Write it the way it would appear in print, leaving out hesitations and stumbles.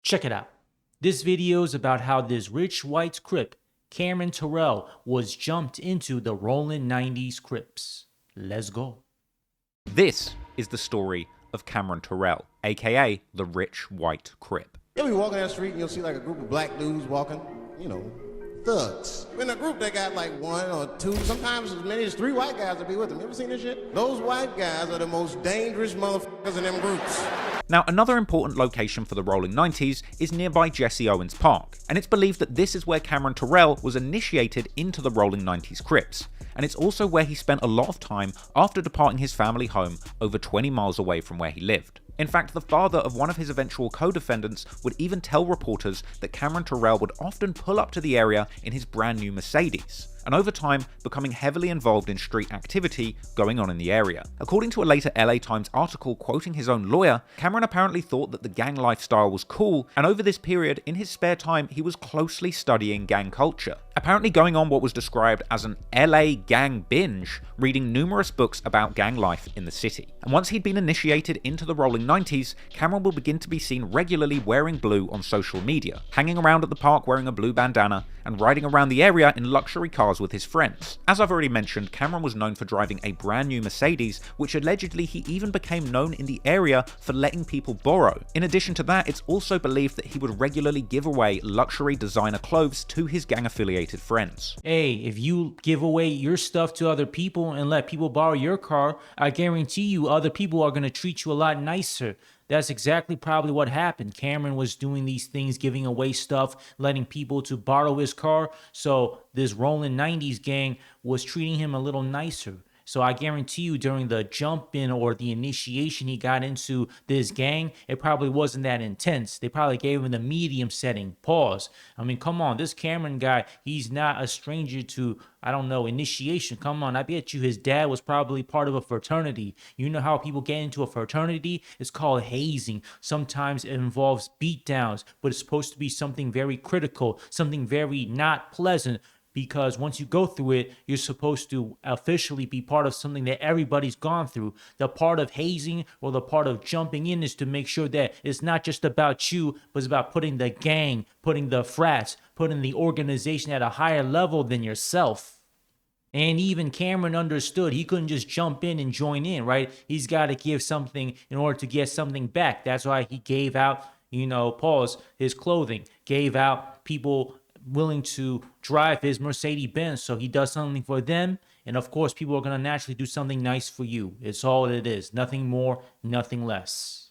Check it out. This video is about how this rich white Crip, Cameron Terrell, was jumped into the Rollin 90s Crips. Let's go. This is the story of Cameron Terrell, aka the rich white Crip. You'll be walking down the street and you'll see like a group of black dudes walking, thugs. In a group they got like one or two, sometimes as many as 3 white guys will be with them. You ever seen this shit? Those white guys are the most dangerous motherfuckers in them groups. Now, another important location for the Rollin 90s is nearby Jesse Owens Park, and it's believed that this is where Cameron Terrell was initiated into the Rollin 90s Crips, and it's also where he spent a lot of time after departing his family home over 20 miles away from where he lived. In fact, the father of one of his eventual co-defendants would even tell reporters that Cameron Terrell would often pull up to the area in his brand new Mercedes, and over time becoming heavily involved in street activity going on in the area. According to a later LA Times article quoting his own lawyer, Cameron apparently thought that the gang lifestyle was cool, and over this period, in his spare time, he was closely studying gang culture, apparently going on what was described as an LA gang binge, reading numerous books about gang life in the city. And once he'd been initiated into the Rollin 90s, Cameron will begin to be seen regularly wearing blue on social media, hanging around at the park wearing a blue bandana, and riding around the area in luxury cars with his friends. As I've already mentioned, Cameron was known for driving a brand new Mercedes, which allegedly he even became known in the area for letting people borrow. In addition to that, it's also believed that he would regularly give away luxury designer clothes to his gang-affiliated friends. Hey, if you give away your stuff to other people and let people borrow your car, I guarantee you other people are going to treat you a lot nicer. That's exactly probably what happened. Cameron was doing these things, giving away stuff, letting people to borrow his car. So this Rollin 90s gang was treating him a little nicer. So I guarantee you during the jump in or the initiation he got into this gang, it probably wasn't that intense. They probably gave him the medium setting. Pause. I mean, come on, this Cameron guy, he's not a stranger to, initiation. Come on, I bet you his dad was probably part of a fraternity. You know how people get into a fraternity? It's called hazing. Sometimes it involves beatdowns, but it's supposed to be something very critical, something very not pleasant. Because once you go through it, you're supposed to officially be part of something that everybody's gone through. The part of hazing or the part of jumping in is to make sure that it's not just about you, but it's about putting the gang, putting the frats, putting the organization at a higher level than yourself. And even Cameron understood he couldn't just jump in and join in, right? He's got to give something in order to get something back. That's why he gave out, his clothing, gave out people willing to drive his Mercedes Benz, so he does something for them, and of course people are going to naturally do something nice for you. It's all it is, nothing more, nothing less.